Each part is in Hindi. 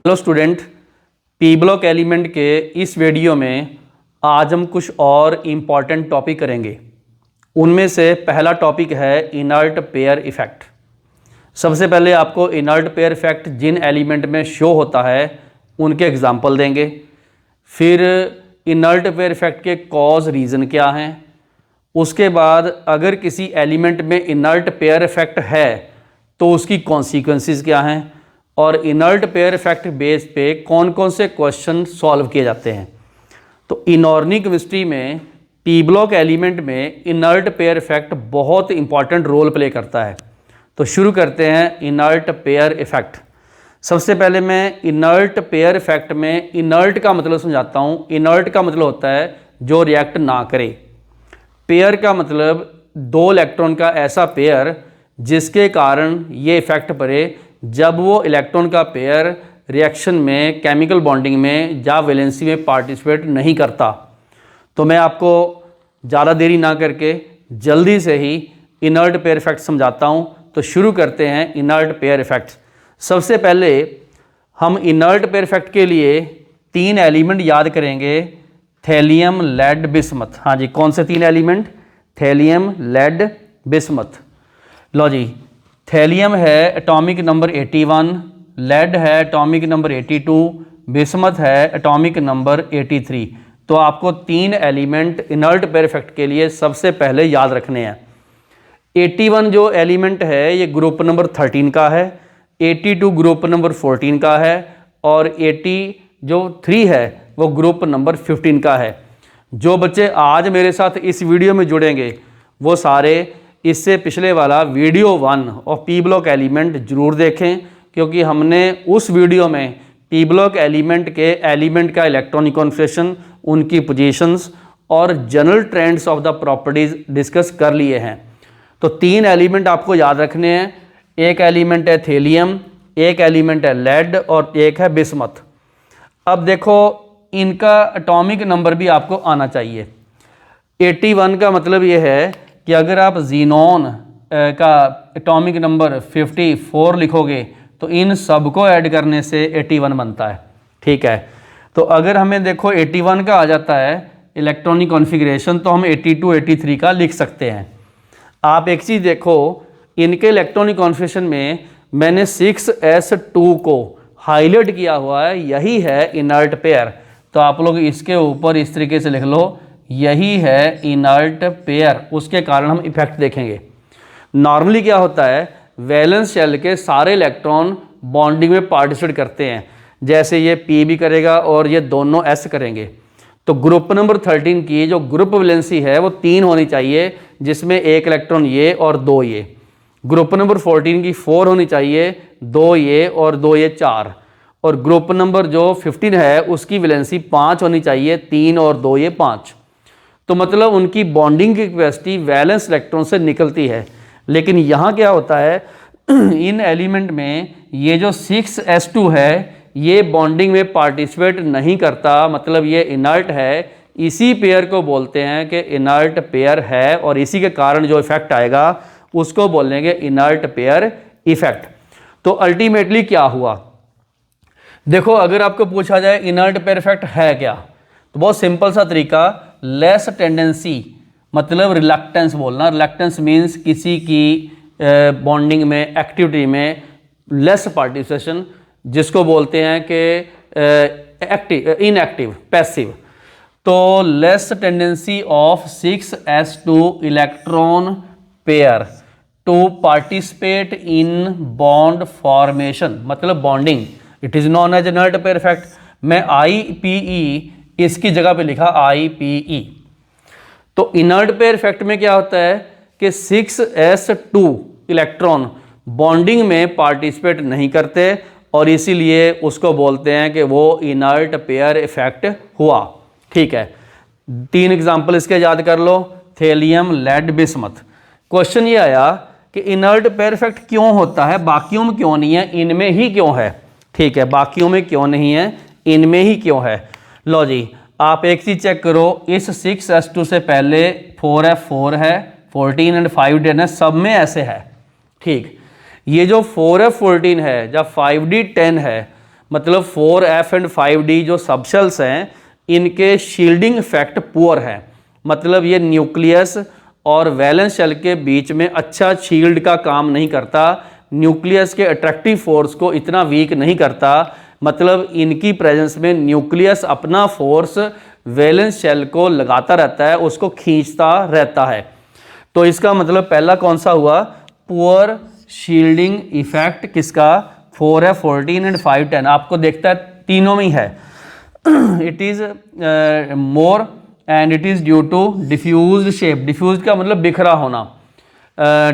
Hello student, P block element के इस वीडियो में आज हम कुछ और इम्पॉर्टेंट टॉपिक करेंगे। उनमें से पहला टॉपिक है इनर्ट पेयर इफ़ेक्ट। सबसे पहले आपको इनर्ट पेयर इफ़ेक्ट जिन एलिमेंट में शो होता है उनके एग्जाम्पल देंगे। फिर इनर्ट पेयर इफ़ेक्ट के कॉज रीज़न क्या हैं। उसके बाद अगर किसी एलिमेंट में इनर्ट पेयर इफ़ेक्ट है तो उसकी कॉन्सिक्वेंसेस क्या हैं, और इनर्ट पेयर इफेक्ट बेस पे कौन कौन से क्वेश्चन सॉल्व किए जाते हैं। तो इनऑर्गेनिक केमिस्ट्री में पी ब्लॉक एलिमेंट में इनर्ट पेयर इफेक्ट बहुत इंपॉर्टेंट रोल प्ले करता है। तो शुरू करते हैं इनर्ट पेयर इफेक्ट। सबसे पहले मैं इनर्ट पेयर इफेक्ट में इनर्ट का मतलब समझाता हूँ। इनर्ट का मतलब होता है जो रिएक्ट ना करे। पेयर का मतलब दो इलेक्ट्रॉन का ऐसा पेयर जिसके कारण ये इफेक्ट पड़े जब वो इलेक्ट्रॉन का पेयर रिएक्शन में, केमिकल बॉन्डिंग में या वैलेंसी में पार्टिसिपेट नहीं करता। तो मैं आपको ज़्यादा देरी ना करके जल्दी से ही इनर्ट पेयर इफेक्ट समझाता हूँ। तो शुरू करते हैं इनर्ट पेयर इफेक्ट। सबसे पहले हम इनर्ट पेयर इफेक्ट के लिए तीन एलिमेंट याद करेंगे। Thallium, lead, bismuth. हाँ जी, कौन से तीन एलिमेंट? Thallium, lead, bismuth. लो जी, थैलियम है एटॉमिक नंबर 81, लेड है एटॉमिक नंबर 82, बिस्मथ है एटॉमिक नंबर 83। तो आपको तीन एलिमेंट इनर्ट पेयर इफेक्ट के लिए सबसे पहले याद रखने हैं। 81 जो एलिमेंट है ये ग्रुप नंबर 13 का है, 82 ग्रुप नंबर 14 का है, और 80 जो 3 है वो ग्रुप नंबर 15 का है। जो बच्चे आज मेरे साथ इस वीडियो में जुड़ेंगे वो सारे इससे पिछले वाला वीडियो 1 और पी ब्लॉक एलिमेंट जरूर देखें, क्योंकि हमने उस वीडियो में पी ब्लॉक एलिमेंट के एलिमेंट का इलेक्ट्रॉनिक कॉन्फिगरेशन, उनकी पोजीशंस और general trends of the properties discuss कर लिए हैं। तो तीन एलिमेंट आपको याद रखने हैं। एक एलिमेंट है थैलियम, एक एलिमेंट है लेड और एक है बिस्मथ। अब देखो इनका एटॉमिक नंबर भी आपको आना चाहिए। 81 का मतलब ये है कि अगर आप जीनोन का एटॉमिक नंबर 54 लिखोगे तो इन सब को ऐड करने से 81 बनता है। ठीक है, तो अगर हमें देखो 81 का आ जाता है इलेक्ट्रॉनिक कॉन्फ़िगरेशन तो हम 82, 83 का लिख सकते हैं। आप एक चीज़ देखो, इनके इलेक्ट्रॉनिक कॉन्फ़िगरेशन में मैंने 6s2 को हाईलाइट किया हुआ है, यही है इनर्ट पेयर। तो आप लोग इसके ऊपर इस तरीके से लिख लो, यही है इनर्ट पेयर। उसके कारण हम इफेक्ट देखेंगे। नॉर्मली क्या होता है, वैलेंस शेल के सारे इलेक्ट्रॉन बॉन्डिंग में पार्टिसिपेट करते हैं, जैसे ये पी भी करेगा और ये दोनों एस करेंगे। तो ग्रुप नंबर 13 की जो ग्रुप वैलेंसी है वो 3 होनी चाहिए, जिसमें एक इलेक्ट्रॉन ये और 2 ये। ग्रुप नंबर 14 की 4 होनी चाहिए, 2 ये और 2 ये 4। और ग्रुप नंबर जो 15 है उसकी वैलेंसी 5 होनी चाहिए, 3 और 2 ये 5। तो मतलब उनकी बॉन्डिंग की कैपेसिटी वैलेंस इलेक्ट्रॉन से निकलती है। लेकिन यहाँ क्या होता है, इन एलिमेंट में ये जो 6s2 है ये बॉन्डिंग में पार्टिसिपेट नहीं करता, मतलब ये इनर्ट है। इसी पेयर को बोलते हैं कि इनर्ट पेयर है, और इसी के कारण जो इफेक्ट आएगा उसको बोलेंगे इनर्ट पेयर इफेक्ट। तो अल्टीमेटली क्या हुआ, देखो अगर आपको पूछा जाए इनर्ट पेयर इफेक्ट है क्या, तो बहुत सिंपल सा तरीका, लेस टेंडेंसी मतलब रिलक्टेंस बोलना। रिलक्टेंस मीन्स किसी की बॉन्डिंग में, एक्टिविटी में लेस पार्टिसिपेशन, जिसको बोलते हैं कि एक्टिव, इनएक्टिव, पैसिव। तो less tendency of 6s2 electron pair to participate in bond formation, मतलब bonding, it is known as inert pair effect. मैं IPE इसकी जगह पे लिखा IPE। तो इनर्ट पेयर इफेक्ट में क्या होता है कि 6s2 इलेक्ट्रॉन बॉन्डिंग में पार्टिसिपेट नहीं करते, और इसीलिए उसको बोलते हैं कि वो इनर्ट पेयर इफेक्ट हुआ। ठीक है, 3 एग्जांपल इसके याद कर लो, थैलियम, लेड, बिस्मथ। क्वेश्चन ये आया कि इनर्ट पेयर इफेक्ट क्यों होता है, बाकियों में क्यों नहीं है, इनमें ही क्यों है। ठीक है, बाकियों में क्यों नहीं है, इनमें ही क्यों है। लो जी, आप एक चीज चेक करो, इस 6s2 से पहले 4f4 है, 14 एंड 5d है, सब में ऐसे है। ठीक, ये जो 4f14 है, जब 5d10 है, मतलब 4F एंड 5D जो सबशेल्स हैं इनके शील्डिंग इफेक्ट पुअर है, मतलब ये न्यूक्लियस और वैलेंस शेल के बीच में अच्छा शील्ड का काम नहीं करता, न्यूक्लियस के अट्रैक्टिव फोर्स को इतना वीक नहीं करता, मतलब इनकी प्रेजेंस में न्यूक्लियस अपना फोर्स वैलेंस शेल को लगाता रहता है, उसको खींचता रहता है। तो इसका मतलब पहला कौन सा हुआ, पुअर शील्डिंग इफेक्ट किसका, 4F14 एंड 510। आपको देखता है तीनों में ही है। It is more and it is due to diffused shape. Diffused का मतलब बिखरा होना,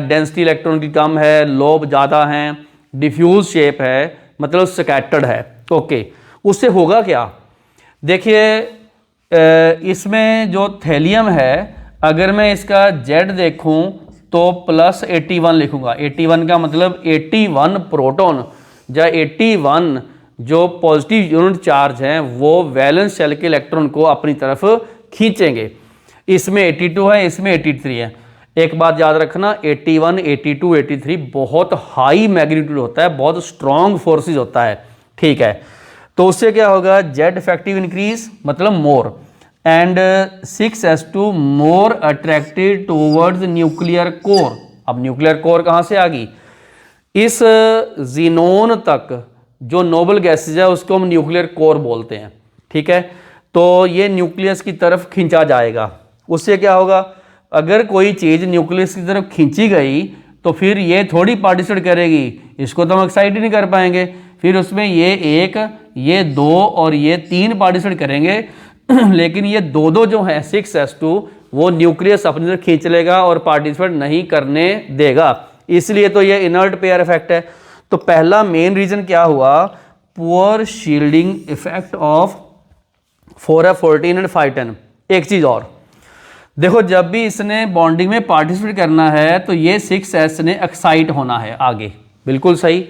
डेंसिटी इलेक्ट्रॉन की कम है, लोब ज़्यादा हैं, डिफ्यूज शेप है मतलब स्कैटर्ड है। ओके, उससे होगा क्या, देखिए इसमें जो थैलियम है अगर मैं इसका Z देखूं तो +81 लिखूंगा। 81 का मतलब 81 प्रोटॉन या 81 जो पॉजिटिव यूनिट चार्ज हैं वो वैलेंस शेल के इलेक्ट्रॉन को अपनी तरफ खींचेंगे। इसमें 82 है, इसमें 83 है। एक बात याद रखना, 81, 82, 83 बहुत हाई मैग्नीट्यूड होता है, बहुत स्ट्रॉन्ग फोर्सेस होता है, ठीक है। तो उससे क्या होगा, Z इफेक्टिव इंक्रीज मतलब more, and 6s2 more attracted towards nuclear core. अब न्यूक्लियर कोर कहाँ से आ गई, इस जीनोन तक जो नोबल गैसेज है उसको हम न्यूक्लियर कोर बोलते हैं, ठीक है। तो ये न्यूक्लियस की तरफ खींचा जाएगा। उससे क्या होगा, अगर कोई चीज़ न्यूक्लियस की तरफ खींची गई तो फिर ये थोड़ी पार्टिसिपेट करेगी, इसको तो हम एक्साइट ही नहीं कर पाएंगे, फिर उसमें ये 1, ये 2 और ये 3 पार्टिसिपेट करेंगे लेकिन ये दो जो है 6s2 वो न्यूक्लियस अपनी तरफ खींच लेगा और पार्टिसिपेट नहीं करने देगा, इसलिए तो ये इनर्ट पेयर इफेक्ट है। तो पहला मेन रीजन क्या हुआ, poor shielding effect of 4F14 and 510। एक चीज और देखो, जब भी इसने बॉन्डिंग में पार्टिसिपेट करना है तो ये 6s ने एक्साइट होना है आगे, बिल्कुल सही।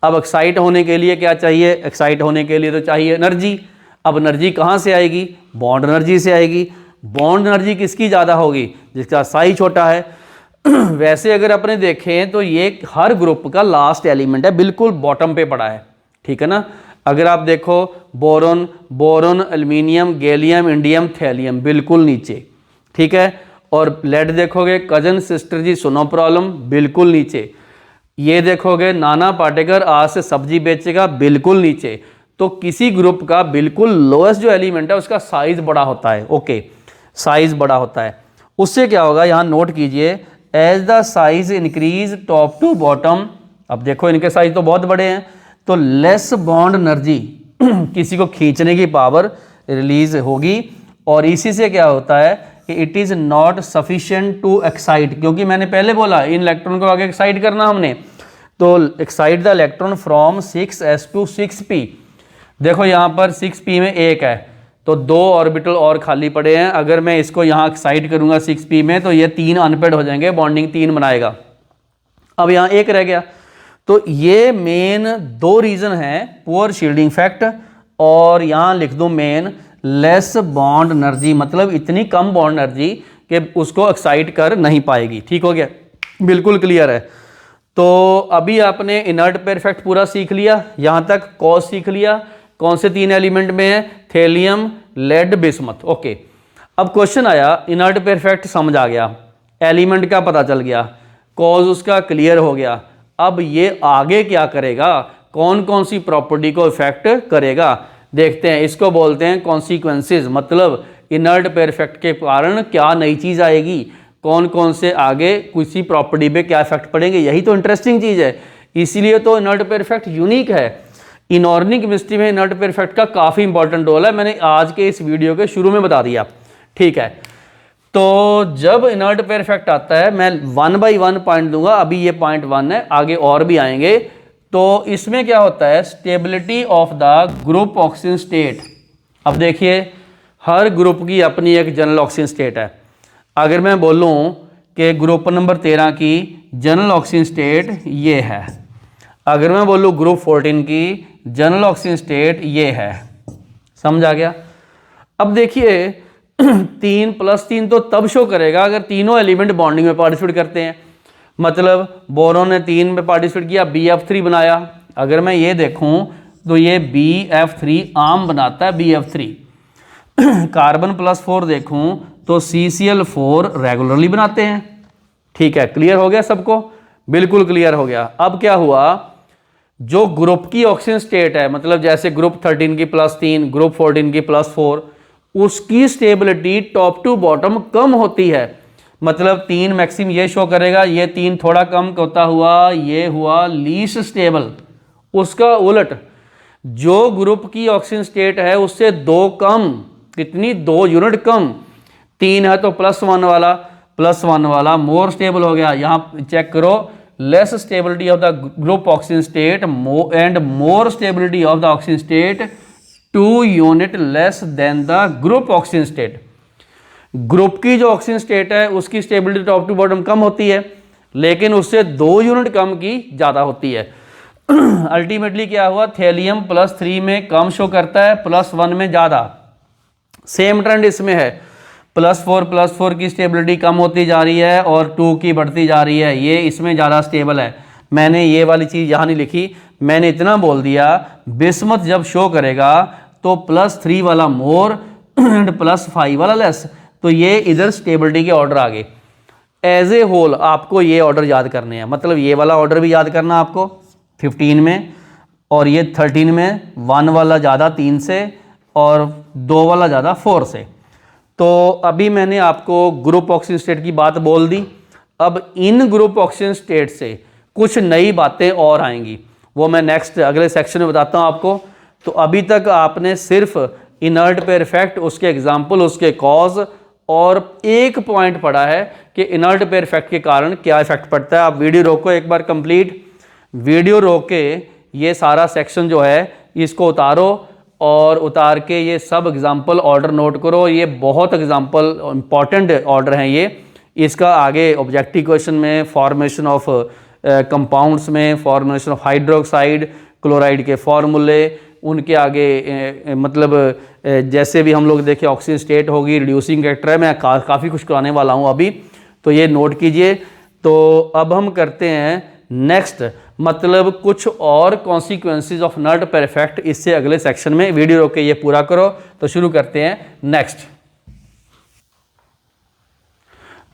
अब एक्साइट होने के लिए क्या चाहिए, एक्साइट होने के लिए तो चाहिए एनर्जी। अब एनर्जी कहाँ से आएगी, बॉन्ड एनर्जी से आएगी। बॉन्ड एनर्जी किसकी ज़्यादा होगी, जिसका साइज छोटा है। वैसे अगर अपने देखें तो ये हर ग्रुप का लास्ट एलिमेंट है, बिल्कुल बॉटम पे पड़ा है, ठीक है ना। अगर आप देखो boron, boron, aluminium, gallium, indium, thallium बिल्कुल नीचे, ठीक है। और लेड देखोगे, कजन सिस्टर जी सुनो प्रॉब्लम बिल्कुल नीचे। ये देखोगे नाना पाटेकर आज से सब्जी बेचेगा बिल्कुल नीचे। तो किसी ग्रुप का बिल्कुल लोएस्ट जो एलिमेंट है उसका साइज बड़ा होता है, ओके, साइज बड़ा होता है। उससे क्या होगा, यहाँ नोट कीजिए, as the size increase top to bottom. अब देखो इनके साइज तो बहुत बड़े हैं, तो लेस बॉन्ड एनर्जी किसी को खींचने की पावर रिलीज होगी। और इसी से क्या होता है कि it is not sufficient to excite, क्योंकि मैंने पहले बोला इन इलेक्ट्रॉन को आगे एक्साइट करना हमने, तो excite the electron from 6s to 6p। देखो यहाँ पर 6p में 1 है तो 2 ऑर्बिटल और खाली पड़े हैं। अगर मैं इसको यहाँ एक्साइट करूँगा 6p में तो ये 3 अनपेड हो जाएंगे, बॉन्डिंग 3 बनाएगा। अब यहाँ 1 रह गया। तो ये मेन 2 रीज़न हैं, पुअर शील्डिंग इफेक्ट और यहाँ लिख दूँ मेन लेस बॉन्ड एनर्जी, मतलब इतनी कम बॉन्ड एनर्जी कि उसको एक्साइट कर नहीं पाएगी। ठीक हो गया, बिल्कुल क्लियर है। तो अभी आपने इनर्ट पेयर इफेक्ट पूरा सीख लिया, यहाँ तक कॉज सीख लिया, कौन से 3 एलिमेंट में है, थैलियम, लेड, बिस्मथ। ओके, अब क्वेश्चन आया, इनर्ट पेयर इफेक्ट समझ आ गया, एलिमेंट का पता चल गया, कॉज उसका क्लियर हो गया। अब ये आगे क्या करेगा, कौन कौन सी प्रॉपर्टी को इफेक्ट करेगा देखते हैं। इसको बोलते हैं कॉन्सिक्वेंसेज, मतलब इनर्ट पेयर इफेक्ट के कारण क्या नई चीज आएगी, कौन कौन से आगे किसी प्रॉपर्टी पे क्या इफेक्ट पड़ेंगे, यही तो इंटरेस्टिंग चीज है। इसीलिए तो इनर्ट पेयर इफेक्ट यूनिक है। इनऑर्गेनिक केमिस्ट्री में इनर्ट पेयर इफेक्ट का काफी इंपॉर्टेंट रोल है, मैंने आज के इस वीडियो के शुरू में बता दिया। ठीक है, तो जब इनर्ट पेयर इफेक्ट आता है, मैं 1 by 1 पॉइंट दूंगा, अभी ये पॉइंट 1 है, आगे और भी आएंगे। तो इसमें क्या होता है, stability of the group oxygen state. अब देखिए हर ग्रुप की अपनी एक जनरल ऑक्सीजन स्टेट है। अगर मैं बोलूं कि ग्रुप नंबर 13 की जनरल ऑक्सीजन स्टेट ये है, अगर मैं बोलूं ग्रुप 14 की जनरल ऑक्सीजन स्टेट ये है, समझ आ गया। अब देखिए 3 + 3 तो तब शो करेगा अगर तीनों एलिमेंट बॉन्डिंग में पार्टिसिपेट करते हैं। मतलब बोरोन ने 3 में पार्टिसिपेट किया, BF3 बनाया। अगर मैं ये देखूं तो ये BF3 आम बनाता है BF3। कार्बन +4 देखूं तो CCl4 रेगुलरली बनाते हैं। ठीक है, क्लियर हो गया सबको? बिल्कुल क्लियर हो गया। अब क्या हुआ, जो ग्रुप की ऑक्सीजन स्टेट है, मतलब जैसे ग्रुप 13 की +3, ग्रुप 14 की +4, उसकी स्टेबिलिटी टॉप टू बॉटम कम होती है। मतलब 3 मैक्सिमम ये शो करेगा, ये 3 थोड़ा कम होता हुआ ये हुआ लीस्ट स्टेबल। उसका उलट जो ग्रुप की ऑक्सीजन स्टेट है उससे 2 कम, कितनी, 2 यूनिट कम, 3 है तो +1 वाला मोर स्टेबल हो गया। यहां चेक करो, less stability of the group oxygen state and more stability of the oxygen state 2 unit less than the group oxygen state. Group की जो ऑक्सीजन स्टेट है उसकी स्टेबिलिटी टॉप टू बॉटम कम होती है, लेकिन उससे 2 यूनिट कम की ज्यादा होती है। अल्टीमेटली क्या हुआ, थेलियम +3 में कम शो करता है, +1 में ज्यादा। सेम ट्रेंड इसमें है, +4 की स्टेबिलिटी कम होती जा रही है और 2 की बढ़ती जा रही है, ये इसमें ज़्यादा स्टेबल है। मैंने ये वाली चीज़ यहाँ नहीं लिखी, मैंने इतना बोल दिया, बिस्मथ जब शो करेगा तो +3 वाला मोर एंड +5 वाला लेस, तो ये इधर स्टेबिलिटी के ऑर्डर आ गए। एज ए होल आपको ये ऑर्डर याद करने हैं, मतलब ये वाला ऑर्डर भी याद करना आपको 15 में, और ये 13 में 1 वाला ज़्यादा 3 से और 2 वाला ज़्यादा 4 से। तो अभी मैंने आपको ग्रुप ऑक्सीजन स्टेट की बात बोल दी। अब इन ग्रुप ऑक्सीजन स्टेट से कुछ नई बातें और आएंगी, वो मैं नेक्स्ट अगले सेक्शन में बताता हूँ आपको। तो अभी तक आपने सिर्फ इनर्ट पेयर इफेक्ट, उसके एग्जाम्पल, उसके कॉज और एक पॉइंट पढ़ा है कि इनर्ट पेयर इफेक्ट के कारण क्या इफेक्ट पड़ता है। आप वीडियो रोको एक बार कंप्लीट, वीडियो रोक के ये सारा सेक्शन जो है इसको उतारो और उतार के ये सब एग्जाम्पल ऑर्डर नोट करो। ये बहुत एग्जाम्पल इंपॉर्टेंट ऑर्डर हैं ये। इसका आगे ऑब्जेक्टिव क्वेश्चन में फॉर्मेशन ऑफ कंपाउंड्स में, फॉर्मेशन ऑफ हाइड्रोक्साइड, क्लोराइड के फॉर्मूले, उनके आगे मतलब जैसे भी हम लोग देखें ऑक्सीजन स्टेट होगी, रिड्यूसिंग कैरेक्टर है, मैं काफ़ी कुछ कराने वाला हूँ अभी, तो ये नोट कीजिए। तो अब हम करते हैं नेक्स्ट, मतलब कुछ और consequences of inert pair effect, इससे अगले सेक्शन में। वीडियो रोक के ये पूरा करो। तो शुरू करते हैं नेक्स्ट।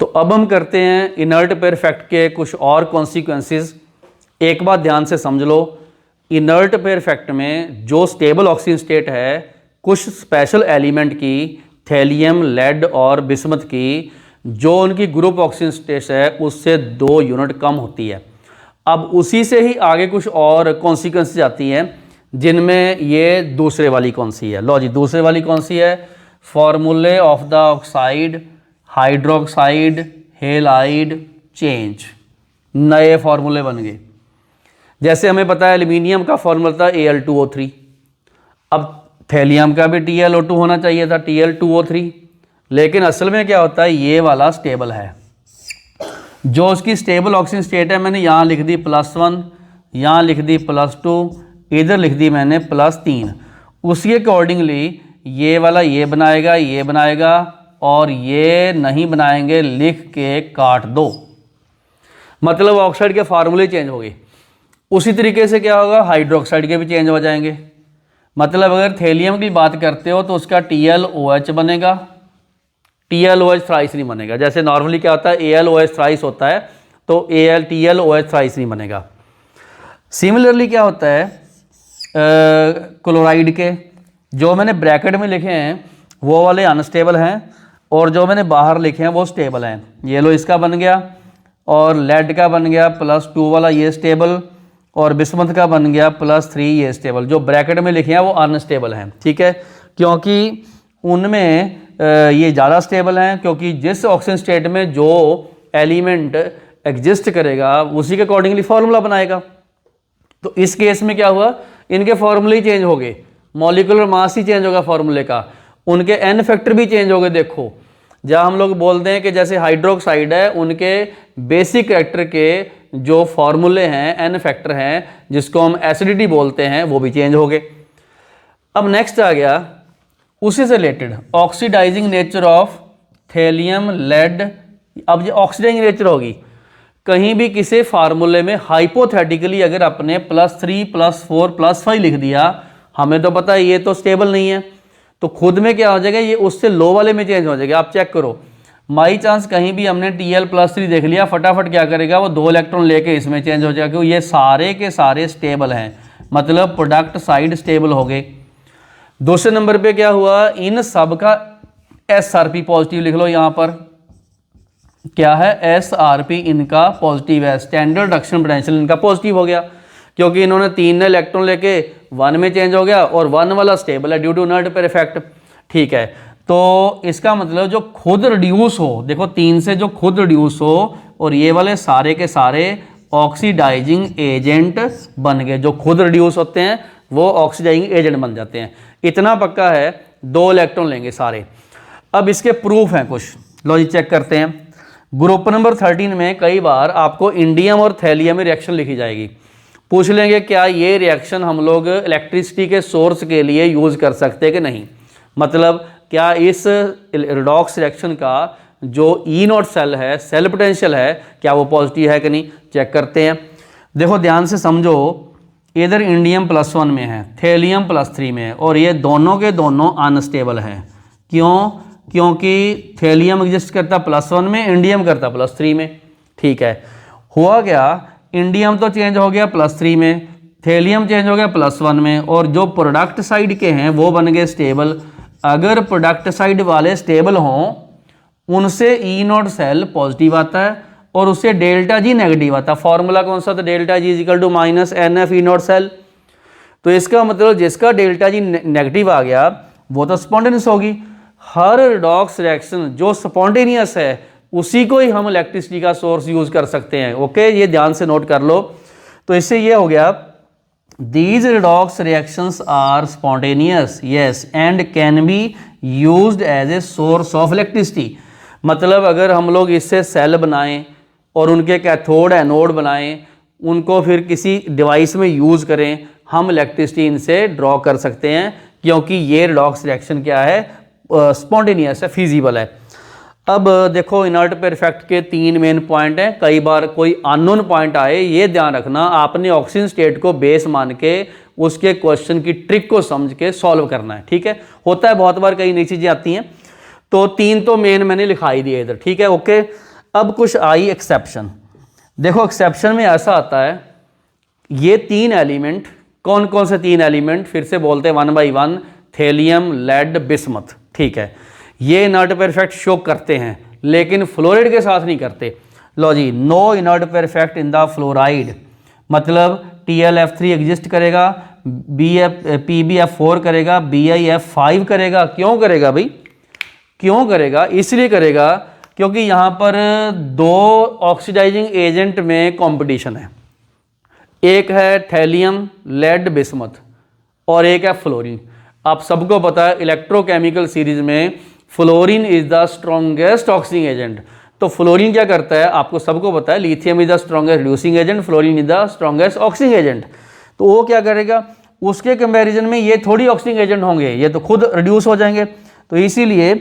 तो अब हम करते हैं इनर्ट पेयर इफेक्ट के कुछ और कॉन्सिक्वेंसेज। एक बात ध्यान से समझ लो, इनर्ट पेयर इफेक्ट में जो स्टेबल ऑक्सीजन स्टेट है, कुछ स्पेशल एलिमेंट की, थेलियम, लेड और बिस्मथ की, जो उनकी ग्रुप ऑक्सीजन स्टेट है उससे 2 यूनिट कम होती है। अब उसी से ही आगे कुछ और कॉन्सिक्वेंसेज आती हैं, जिनमें ये दूसरे वाली कौन सी है। लो जी, दूसरे वाली कौन सी है, फॉर्मूले of the oxide, hydroxide, halide change, नए फॉर्मूले बन गए। जैसे हमें पता है एल्यूमिनियम का फॉर्मूला था Al2O3, अब थेलियम का भी TlO2 होना चाहिए था, Tl2O3, लेकिन असल में क्या होता है, ये वाला स्टेबल है। जो उसकी स्टेबल ऑक्सीजन स्टेट है, मैंने यहाँ लिख दी +1, यहाँ लिख दी +2, इधर लिख दी मैंने +3। उसके अकॉर्डिंगली ये वाला ये बनाएगा और ये नहीं बनाएंगे, लिख के काट दो, मतलब ऑक्साइड के फार्मूले चेंज हो गए। उसी तरीके से क्या होगा, हाइड्रोक्साइड के भी चेंज हो जाएंगे। मतलब अगर थेलियम की बात करते हो तो उसका TlOH बनेगा, TlOH थ्राइस नहीं बनेगा। जैसे नॉर्मली क्या होता है, AlOH थ्राइस होता है, तो TlOH थ्राइस नहीं बनेगा। सिमिलरली क्या होता है, क्लोराइड के जो मैंने ब्रैकेट में लिखे हैं वो वाले अनस्टेबल हैं, और जो मैंने बाहर लिखे हैं वो स्टेबल हैं। ये लो, इसका बन गया, और लेड का बन गया +2 वाला ये स्टेबल, और बिस्मथ का बन गया +3 ये स्टेबल। जो ब्रैकेट में लिखे हैं वो अनस्टेबल हैं, ठीक है, क्योंकि उनमें ये ज़्यादा स्टेबल हैं, क्योंकि जिस ऑक्सीजन स्टेट में जो एलिमेंट एग्जिस्ट करेगा उसी के अकॉर्डिंगली फॉर्मूला बनाएगा। तो इस केस में क्या हुआ, इनके फॉर्मूले ही चेंज हो गए, मॉलिक्यूलर मास ही चेंज होगा फॉर्मूले का, उनके एन फैक्टर भी चेंज हो गए। देखो, जहाँ हम लोग बोलते हैं कि जैसे हाइड्रोक्साइड है, उनके बेसिक कैरेक्टर के जो फॉर्मूले हैं, एन फैक्टर हैं, जिसको हम एसिडिटी बोलते हैं, वो भी चेंज हो गए। अब नेक्स्ट आ गया उसी से related, oxidising nature of thallium, lead. अब ये ऑक्सीडाइजिंग नेचर होगी, कहीं भी किसी फार्मूले में हाइपोथेटिकली अगर अपने +3 +4 +5 लिख दिया, हमें तो पता है ये तो स्टेबल नहीं है, तो खुद में क्या हो जाएगा, ये उससे लो वाले में चेंज हो जाएगा। आप चेक करो, माई चांस कहीं भी हमने Tl+3 देख लिया, फटाफट क्या करेगा वो 2 इलेक्ट्रॉन लेके इसमें चेंज हो जाएगा, क्योंकि ये सारे के सारे स्टेबल हैं, मतलब प्रोडक्ट साइड स्टेबल हो गए। दूसरे नंबर पे क्या हुआ, इन सब का SRP पॉजिटिव लिख लो, यहाँ पर क्या है SRP इनका पॉजिटिव है, स्टैंडर्ड रिडक्शन पोटेंशियल इनका पॉजिटिव हो गया, क्योंकि इन्होंने 3 इलेक्ट्रॉन लेके 1 में चेंज हो गया और 1 वाला स्टेबल है due to inert pair effect. ठीक है, तो इसका मतलब जो खुद रिड्यूस हो, देखो 3 से जो खुद रिड्यूस हो और ये वाले सारे के सारे ऑक्सीडाइजिंग एजेंट बन गए, जो खुद रिड्यूस होते हैं वो ऑक्सीडाइजिंग एजेंट बन जाते हैं। इतना पक्का है, 2 इलेक्ट्रॉन लेंगे सारे। अब इसके प्रूफ हैं कुछ, लो जी चेक करते हैं। ग्रुप नंबर 13 में कई बार आपको इंडियम और थैलियम में रिएक्शन लिखी जाएगी, पूछ लेंगे क्या ये रिएक्शन हम लोग इलेक्ट्रिसिटी के सोर्स के लिए यूज़ कर सकते हैं कि नहीं, मतलब क्या इस रिडॉक्स रिएक्शन का जो E0 सेल है, सेल पोटेंशियल है, क्या वो पॉजिटिव है कि नहीं, चेक करते हैं। देखो ध्यान से समझो, इधर इंडियम +1 में है, थैलियम +3 में है, और ये दोनों के दोनों अनस्टेबल हैं। क्यों? क्योंकि थैलियम एग्जिस्ट करता +1 में, इंडियम करता +3 में। ठीक है, हुआ क्या, इंडियम तो चेंज हो गया +3 में, थैलियम चेंज हो गया +1 में, और जो प्रोडक्ट साइड के हैं वो बन गए स्टेबल। अगर प्रोडक्ट साइड वाले स्टेबल हों, उनसे E0 सेल पॉजिटिव आता है और उससे ΔG नेगेटिव आता है। फॉर्मूला कौन सा था, ΔG = -NF E0 सेल। तो इसका मतलब जिसका ΔG नेगेटिव आ गया वो तो स्पॉन्टेनियस होगी। हर रिडॉक्स रिएक्शन जो स्पॉन्टेनियस है उसी को ही हम इलेक्ट्रिसिटी का सोर्स यूज कर सकते हैं। ओके, ये ध्यान से नोट कर लो। तो इससे ये हो गया, these redox reactions are spontaneous, yes, and can be used as a source of electricity। मतलब अगर हम लोग इससे सेल बनाएं और उनके कैथोड एनोड बनाएं, उनको फिर किसी डिवाइस में यूज़ करें, हम इलेक्ट्रिसिटी इनसे ड्रॉ कर सकते हैं, क्योंकि ये रिडॉक्स रिएक्शन क्या है, स्पॉन्टेनियस है, फिजिबल है। अब देखो इनर्ट पेयर इफेक्ट के 3 मेन पॉइंट हैं। कई बार कोई अननोन पॉइंट आए, ये ध्यान रखना, आपने ऑक्सीजन स्टेट को बेस मान के उसके क्वेश्चन की ट्रिक को समझ के सॉल्व करना है। ठीक है, होता है बहुत बार कई नई चीज़ें आती हैं, तो 3 तो मेन मैंने लिखाई दिए इधर। ठीक है, ओके। अब कुछ आई एक्सेप्शन। देखो एक्सेप्शन में ऐसा आता है, ये 3 एलिमेंट, कौन कौन से 3 एलिमेंट, फिर से बोलते हैं 1 बाई 1, थैलियम, लेड, बिस्मथ। ठीक है, ये इनर्ट पेयर इफेक्ट शो करते हैं, लेकिन फ्लोराइड के साथ नहीं करते। लो जी, no inert pair effect in the fluoride, मतलब TlF3 एग्जिस्ट करेगा, PbF4 करेगा, BiF5 करेगा। क्यों करेगा भाई, क्यों करेगा, इसलिए करेगा क्योंकि यहाँ पर 2 ऑक्सीडाइजिंग एजेंट में कंपटीशन है। एक है थैलियम, लेड, बिस्मथ, और एक है फ्लोरीन। आप सबको पता है इलेक्ट्रोकेमिकल सीरीज में fluorine is the strongest oxidising agent. तो फ्लोरीन क्या करता है, आपको सबको पता है, lithium is the strongest reducing agent, fluorine is the strongest oxidising agent. तो वो क्या करेगा, उसके कंपैरिजन में ये थोड़ी ऑक्सीडिंग एजेंट होंगे, ये तो खुद रिड्यूस हो जाएंगे, तो इसीलिए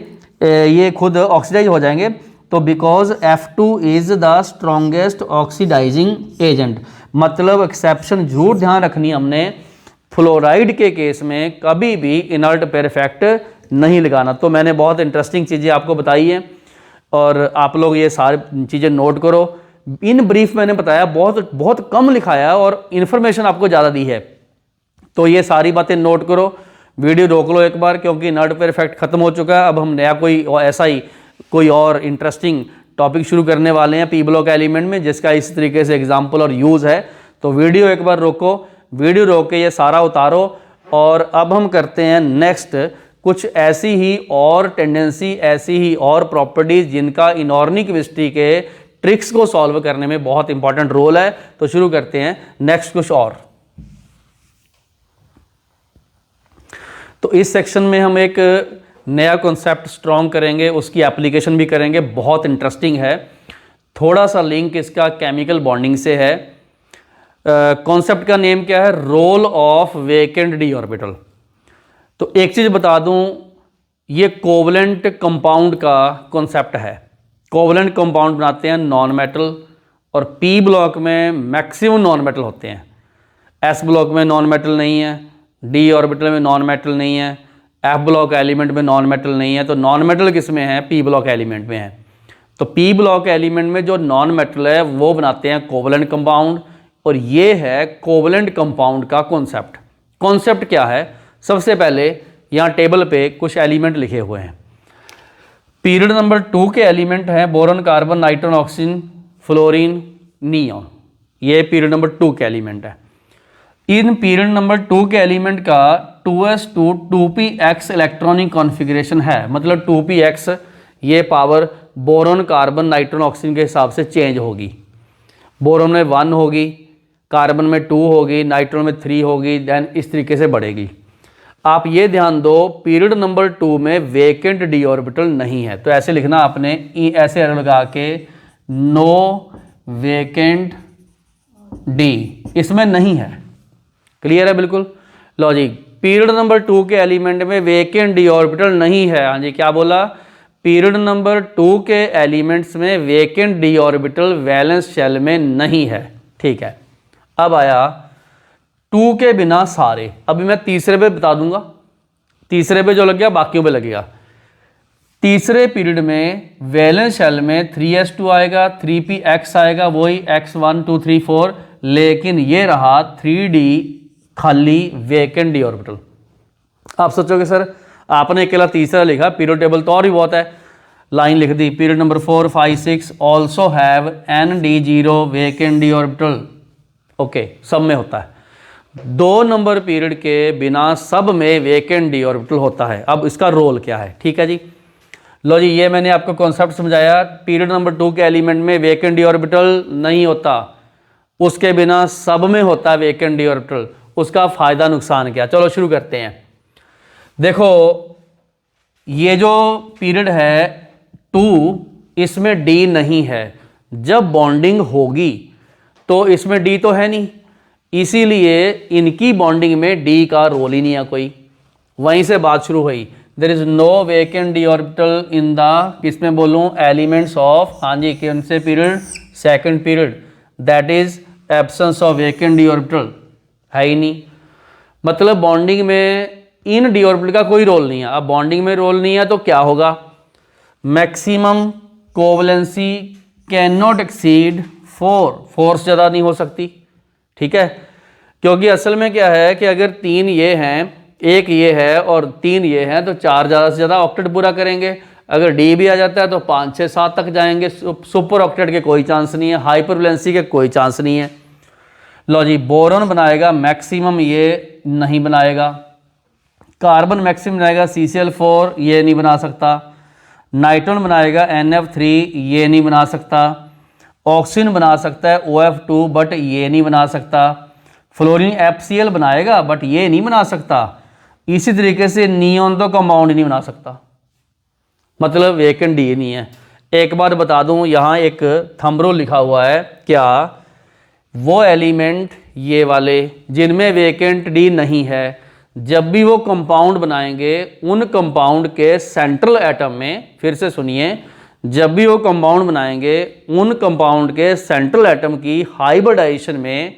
ये खुद ऑक्सीडाइज हो जाएंगे। तो because F2 is the strongest oxidising agent, मतलब एक्सेप्शन जरूर ध्यान रखनी हमने, फ्लोराइड के केस में कभी भी इनर्ट पेयर इफेक्ट नहीं लगाना। तो मैंने बहुत इंटरेस्टिंग चीज़ें आपको बताई हैं और आप लोग ये सारी चीज़ें नोट करो। इन ब्रीफ मैंने बताया, बहुत बहुत कम लिखाया और इन्फॉर्मेशन आपको ज़्यादा दी है, तो ये सारी बातें नोट करो। वीडियो रोक लो एक बार, क्योंकि इनर्ट पेयर इफेक्ट खत्म हो चुका है। अब हम नया ऐसा ही कोई और इंटरेस्टिंग टॉपिक शुरू करने वाले हैं P ब्लॉक एलिमेंट में, जिसका इस तरीके से एग्जाम्पल और यूज़ है। तो वीडियो एक बार रोको, वीडियो रोक के ये सारा उतारो, और अब हम करते हैं नेक्स्ट कुछ ऐसी ही और टेंडेंसी, ऐसी ही और प्रॉपर्टीज जिनका इनऑर्गेनिक केमिस्ट्री के ट्रिक्स को सॉल्व करने में बहुत इंपॉर्टेंट रोल है। तो शुरू करते हैं नेक्स्ट कुछ और। तो इस सेक्शन में हम एक नया कॉन्सेप्ट स्ट्रॉन्ग करेंगे, उसकी एप्लीकेशन भी करेंगे, बहुत इंटरेस्टिंग है। थोड़ा सा लिंक इसका केमिकल बॉन्डिंग से है। कॉन्सेप्ट का नेम क्या है, role of vacant D orbital. तो एक चीज़ बता दूं, ये कोवलेंट कंपाउंड का कॉन्सेप्ट है। कोवलेंट कंपाउंड बनाते हैं नॉन मेटल और पी ब्लॉक में मैक्सिमम नॉन मेटल होते हैं। एस ब्लॉक में नॉन मेटल नहीं है, डी ऑर्बिटल में नॉन मेटल नहीं है, एफ ब्लॉक एलिमेंट में नॉन मेटल नहीं है। तो नॉन मेटल किस में है? पी ब्लॉक एलिमेंट में है। तो पी ब्लॉक एलिमेंट में जो नॉन मेटल है वो बनाते हैं कोवलेंट कंपाउंड, और ये है कोवलेंट कंपाउंड का कॉन्सेप्ट। कॉन्सेप्ट क्या है? सबसे पहले यहाँ टेबल पे कुछ एलिमेंट लिखे हुए हैं। पीरियड नंबर 2 के एलिमेंट हैं boron, carbon, nitrogen, oxygen, fluorine, neon. ये पीरियड नंबर 2 के एलिमेंट है। इन पीरियड नंबर 2 के एलिमेंट का 2s2 2px इलेक्ट्रॉनिक कॉन्फ़िगरेशन है। मतलब 2px ये power boron, carbon, nitrogen, oxygen के हिसाब से चेंज होगी। बोरॉन में 1 होगी, कार्बन में 2 होगी, नाइट्रोजन में 3 होगी, देन इस तरीके से बढ़ेगी। आप ये ध्यान दो, पीरियड नंबर 2 में वेकेंट डी ऑर्बिटल नहीं है। तो ऐसे लिखना आपने, ऐसे एरो लगा के, नो वेकेंट डी, इसमें नहीं है। क्लियर है बिल्कुल? लॉजिक, पीरियड नंबर 2 के एलिमेंट में वेकेंट डी ऑर्बिटल नहीं है। हाँ जी, क्या बोला? पीरियड नंबर 2 के एलिमेंट्स में vacant D orbital valence shell में नहीं है। ठीक है, अब आया 2 के बिना सारे। अभी मैं तीसरे पे बता दूंगा, तीसरे पे जो लग गया बाकियों पे लगेगा। तीसरे पीरियड में वैलेंस शेल में 3s2 आएगा, 3px आएगा, वही x1 2 3 4, लेकिन ये रहा 3d खाली वेकेंट डी ऑर्बिटल। आप सोचोगे सर आपने अकेला तीसरा लिखा, पीरियड टेबल तो और भी बहुत है। लाइन लिख दी, period number 4 5 6 also have ND0 vacant D orbital. Okay, सब में होता है। 2 नंबर पीरियड के बिना सब में वेकेंट डी ऑर्बिटल होता है। अब इसका रोल क्या है? ठीक है जी, लो जी, ये मैंने आपको कॉन्सेप्ट समझाया। पीरियड नंबर 2 के एलिमेंट में वेकेंट डी ऑर्बिटल नहीं होता, उसके बिना सब में होता है वेकेंट डी ऑर्बिटल। उसका फ़ायदा नुकसान क्या? चलो शुरू करते हैं। देखो, ये जो पीरियड है 2, इसमें डी नहीं है। जब बॉन्डिंग होगी तो इसमें डी तो है नहीं, इसीलिए इनकी बॉन्डिंग में डी का रोल ही नहीं है कोई। वहीं से बात शुरू हुई, there is no vacant D orbital in the, किसमें बोलूँ, एलिमेंट्स ऑफ, हाँ जी, कौन से period? Second period. That is absence of vacant D orbital, है ही नहीं। मतलब बॉन्डिंग में इन डी ऑर्बिटल का कोई रोल नहीं है। अब बॉन्डिंग में रोल नहीं है तो क्या होगा? मैक्सिमम कोवलेंसी कैन नॉट एक्सीड 4, 4 से ज़्यादा नहीं हो सकती। ठीक है, क्योंकि असल में क्या है कि अगर 3 ये हैं, 1 ये है और 3 ये हैं, तो 4 ज़्यादा से ज़्यादा ऑक्टेट पूरा करेंगे। अगर डी भी आ जाता है तो 5 6 7 तक जाएंगे। सुपर ऑक्टेट के कोई चांस नहीं है, हाइपरवैलेंसी के कोई चांस नहीं है। लो जी, बोरॉन बनाएगा मैक्सिमम, ये नहीं बनाएगा। कार्बन मैक्सिमम बनाएगा CCl4, ये नहीं बना सकता। नाइट्रोजन बनाएगा NF3, ये नहीं बना सकता। ऑक्सीजन बना सकता है OF2, बट ये नहीं बना सकता। फ्लोरीन FCl बनाएगा, बट ये नहीं बना सकता। इसी तरीके से नियॉन तो कंपाउंड नहीं बना सकता। मतलब वेकेंट डी नहीं है। एक बार बता दूं, यहाँ एक थंब रूल लिखा हुआ है। क्या? वो एलिमेंट ये वाले जिनमें वेकेंट डी नहीं है, जब भी वो कंपाउंड बनाएंगे, उन कंपाउंड के सेंट्रल एटम में, फिर से सुनिए, जब भी वो कंपाउंड बनाएंगे, उन कंपाउंड के सेंट्रल एटम की हाइब्रिडाइजेशन में,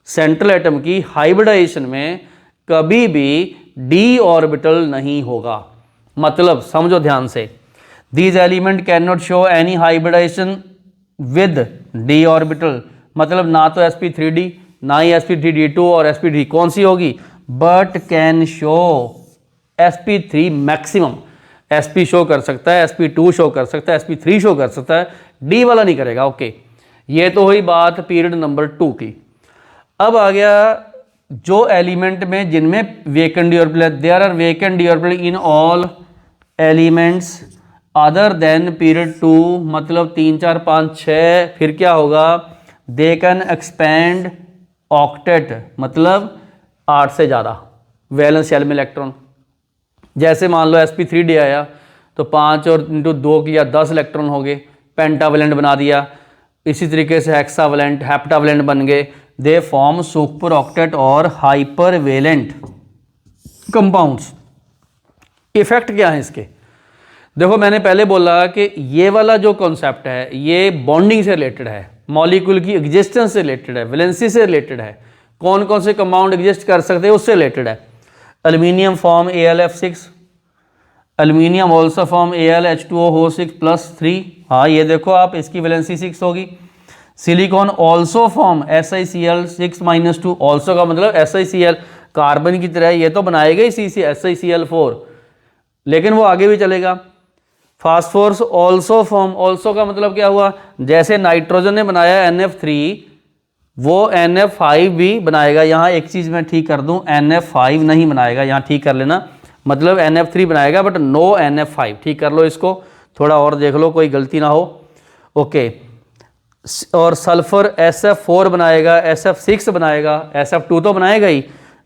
सेंट्रल एटम की हाइब्रिडाइजेशन में कभी भी डी ऑर्बिटल नहीं होगा। मतलब समझो ध्यान से, these element can not show any hybridisation with d orbital. मतलब ना तो sp3d, ना ही sp3d2 और sp3 कौन सी होगी, but can show sp3 maximum. sp show कर सकता है, sp2 शो कर सकता है, sp3 शो कर सकता है, d वाला नहीं करेगा। ओके, ये तो हुई बात पीरियड नंबर 2 की। अब आ गया जो एलिमेंट में जिनमें vacant D orbital, there are vacant D orbital in all elements other than period 2। मतलब 3 4 5 6, फिर क्या होगा? दे कैन एक्सपेंड ऑक्टेट, मतलब 8 से ज़्यादा वैलेंस शेल में इलेक्ट्रॉन। जैसे मान लो sp3d आया तो 5 और इंटू 2 किया 10 इलेक्ट्रॉन हो गए, पेंटावेलेंट बना दिया। इसी तरीके से हेक्सावेलेंट, हेप्टावेलेंट बन गए। दे फॉर्म सुपर ऑक्टेट और हाइपर वेलेंट कंपाउंड्स। इफेक्ट क्या है इसके? देखो, मैंने पहले बोला कि ये वाला जो कॉन्सेप्ट है ये बॉन्डिंग से रिलेटेड है। मॉलिक्यूल की एग्जिस्टेंस से रिलेटेड है, वैलेंसी से रिलेटेड है, कौन कौन से कंपाउंड एग्जिस्ट कर सकते हैं उससे रिलेटेड है। Aluminium form AlF6, aluminium also form AlH2O6+3, हाँ ये देखो आप, इसकी वैलेंसी 6 होगी। Silicon also form SiCl6-2, also का मतलब SiCl कार्बन की तरह ये तो बनाएगा ही SiCl4, लेकिन वो आगे भी चलेगा। फास्फोरस ऑल्सो फॉर्म, ऑल्सो का मतलब क्या हुआ, जैसे नाइट्रोजन ने बनाया NF3 वो NF5 भी बनाएगा। यहाँ एक चीज़ मैं ठीक कर दूँ, NF5 नहीं बनाएगा, यहाँ ठीक कर लेना, मतलब NF3 बनाएगा बट नो NF5, ठीक कर लो इसको, थोड़ा और देख लो कोई गलती ना हो। ओके, और सल्फर SF4 बनाएगा, SF6 बनाएगा, SF2 तो बनाएगा ही,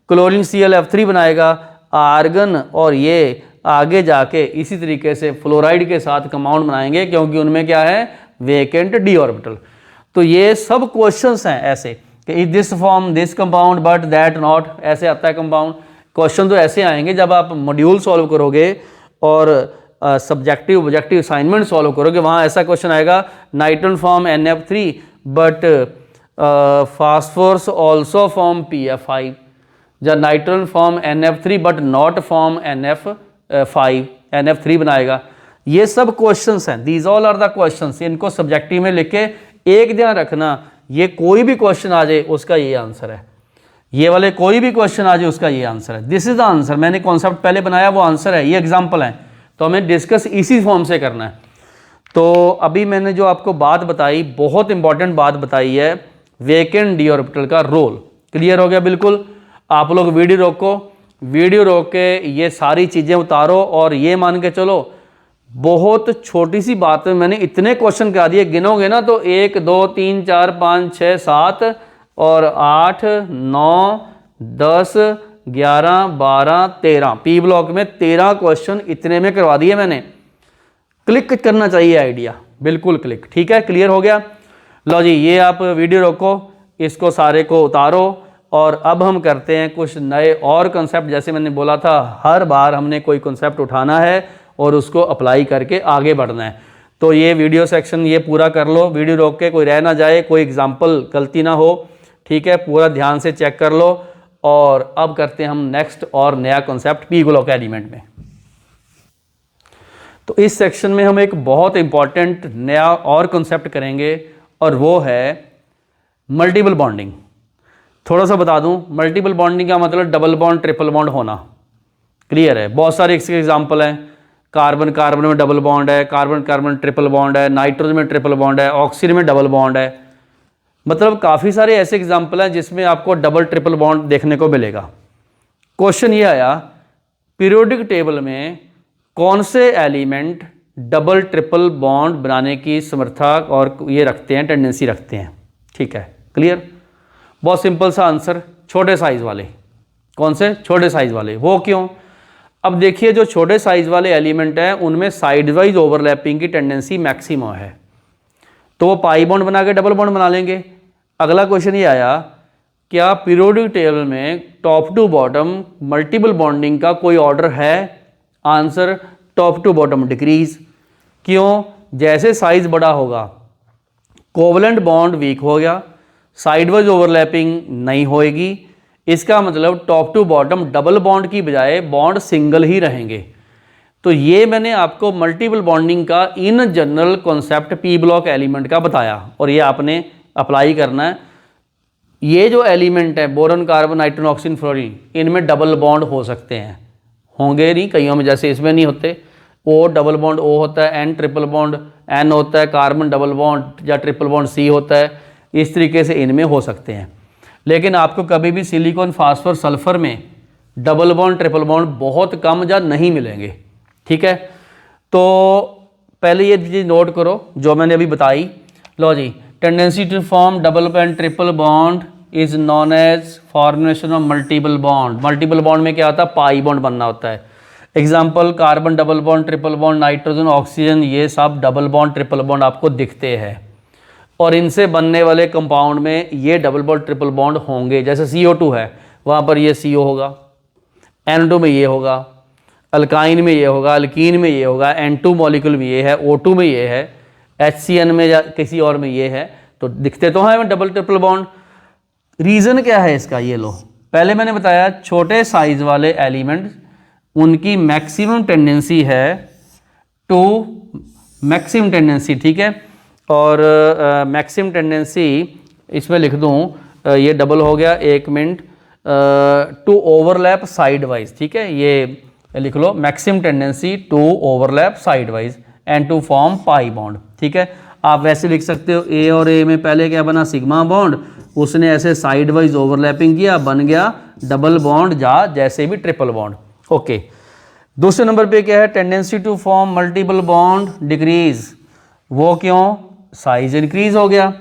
क्लोरीन ClF3 बनाएगा, आर्गन और ये आगे जाके इसी तरीके से फ्लोराइड के साथ कंपाउंड बनाएंगे, क्योंकि उनमें क्या है, वेकेंट डी ऑर्बिटल। तो ये सब क्वेश्चंस हैं ऐसे कि this form this compound but that not, ऐसे आता है कंपाउंड। क्वेश्चन तो ऐसे आएंगे जब आप मॉड्यूल सॉल्व करोगे और सब्जेक्टिव ऑब्जेक्टिव असाइनमेंट सॉल्व करोगे, वहाँ ऐसा क्वेश्चन आएगा, nitrogen form NF3 but phosphorus also form PF5, या nitrogen form NF3 but not form NF5, NF3 बनाएगा। ये सब क्वेश्चंस हैं, these all are the questions. इनको सब्जेक्टिव में लिख के एक ध्यान रखना, ये कोई भी क्वेश्चन आ जाए उसका ये आंसर है, ये वाले कोई भी क्वेश्चन आ जाए उसका ये आंसर है। दिस इज द आंसर, मैंने कॉन्सेप्ट पहले बनाया वो आंसर है, ये एग्जाम्पल है, तो हमें डिस्कस इसी फॉर्म से करना है। तो अभी मैंने जो आपको बात बताई, बहुत इंपॉर्टेंट बात बताई है, वेकेंट डी ऑर्बिटल का रोल। क्लियर हो गया बिल्कुल? आप लोग वीडियो रोको, वीडियो रोक के ये सारी चीज़ें उतारो और ये मान के चलो, बहुत छोटी सी बात में मैंने इतने क्वेश्चन करा दिए, गिनोगे ना तो 1 2 3 4 5 6 7 और 8 9 10 11 12 13, पी ब्लॉक में 13 क्वेश्चन इतने में करवा दिए मैंने। क्लिक करना चाहिए आइडिया, बिल्कुल क्लिक, ठीक है? क्लियर हो गया? लो जी, ये आप वीडियो रोको, इसको सारे को उतारो और अब हम करते हैं कुछ नए और कंसेप्ट। जैसे मैंने बोला था, हर बार हमने कोई कंसेप्ट उठाना है और उसको अप्लाई करके आगे बढ़ना है। तो ये वीडियो सेक्शन ये पूरा कर लो, वीडियो रोक के, कोई रह ना जाए, कोई एग्जाम्पल गलती ना हो, ठीक है? पूरा ध्यान से चेक कर लो। और अब करते हैं हम नेक्स्ट और नया कॉन्सेप्ट पी ब्लॉक एलिमेंट में। तो इस सेक्शन में हम एक बहुत इंपॉर्टेंट नया और कॉन्सेप्ट करेंगे और वो है मल्टीपल बॉन्डिंग। थोड़ा सा बता दूं, मल्टीपल बॉन्डिंग का मतलब डबल बॉन्ड ट्रिपल बॉन्ड होना। क्लियर है? बहुत सारे इसके एग्जाम्पल हैं, कार्बन कार्बन में डबल बॉन्ड है, कार्बन कार्बन ट्रिपल बॉन्ड है, नाइट्रोजन में ट्रिपल बॉन्ड है, ऑक्सीजन में डबल बॉन्ड है, मतलब काफ़ी सारे ऐसे एग्जाम्पल हैं जिसमें आपको डबल ट्रिपल बॉन्ड देखने को मिलेगा। क्वेश्चन ये आया, पीरियोडिक टेबल में कौन से एलिमेंट डबल ट्रिपल बॉन्ड बनाने की समर्था और ये रखते हैं, टेंडेंसी रखते हैं? ठीक है, क्लियर? बहुत सिंपल सा आंसर, छोटे साइज वाले। कौन से? छोटे साइज वाले। वो क्यों? अब देखिए, जो छोटे साइज वाले एलिमेंट हैं उनमें साइड वाइज ओवरलैपिंग की टेंडेंसी मैक्सिमम है, तो वो पाई बॉन्ड बना के डबल बॉन्ड बना लेंगे। अगला क्वेश्चन ये आया, क्या पीरियोडिक टेबल में top to bottom multiple bonding का कोई ऑर्डर है? Answer, top to bottom decrease. क्यों? जैसे साइज बड़ा होगा कोवलेंट बॉन्ड वीक हो गया, साइड वाइज ओवरलैपिंग नहीं होएगी, इसका मतलब top to bottom double bond की बजाय बॉन्ड सिंगल ही रहेंगे। तो ये मैंने आपको मल्टीपल बॉन्डिंग का in general concept P block element का बताया और ये आपने अप्लाई करना है। ये जो एलिमेंट है boron carbon nitrogen oxygen fluorine, इनमें डबल बॉन्ड हो सकते हैं, होंगे नहीं कईयों में, जैसे इसमें नहीं होते। ओ डबल बॉन्ड ओ होता है, एन ट्रिपल बॉन्ड एन होता है, कार्बन डबल बॉन्ड या ट्रिपल बॉन्ड सी होता है, इस तरीके से इनमें हो सकते हैं। लेकिन आपको कभी भी सिलिकॉन फास्फोर सल्फर में डबल बॉन्ड ट्रिपल बॉन्ड बहुत कम या नहीं मिलेंगे, ठीक है? तो पहले ये चीज़ नोट करो जो मैंने अभी बताई। लो जी, tendency to form double and triple bond is known as formation of multiple bond. Multiple bond में क्या होता है? पाई बॉन्ड बनना होता है। Example, carbon double bond triple bond, nitrogen oxygen, ये सब डबल बॉन्ड ट्रिपल बॉन्ड आपको दिखते हैं और इनसे बनने वाले कंपाउंड में ये डबल बॉन्ड ट्रिपल बॉन्ड होंगे। जैसे CO2 है, वहाँ पर ये CO होगा, N2 में ये होगा, अल्काइन में ये होगा, अल्कीन में ये होगा, N2 मॉलिक्यूल में ये है, O2 में ये है, HCN में या किसी और में ये है। तो दिखते तो हैं डबल ट्रिपल बॉन्ड। रीज़न क्या है इसका, ये लो, पहले मैंने बताया छोटे साइज वाले एलिमेंट उनकी मैक्सिमम टेंडेंसी है टू मैक्सिमम टेंडेंसी, ठीक है, और मैक्सिमम टेंडेंसी इसमें लिख दूँ, ये डबल हो गया, 1 minute, to overlap side wise, ठीक है, ये लिख लो, maximum tendency to overlap side wise and to form pi bond, ठीक है। आप वैसे लिख सकते हो ए और ए में पहले क्या बना, सिग्मा बॉन्ड, उसने ऐसे साइड वाइज ओवरलैपिंग किया, बन गया डबल बॉन्ड, जैसे भी ट्रिपल बॉन्ड। ओके, दूसरे नंबर पे क्या है, tendency to form multiple bond decrease, वो क्यों, साइज इंक्रीज हो गया।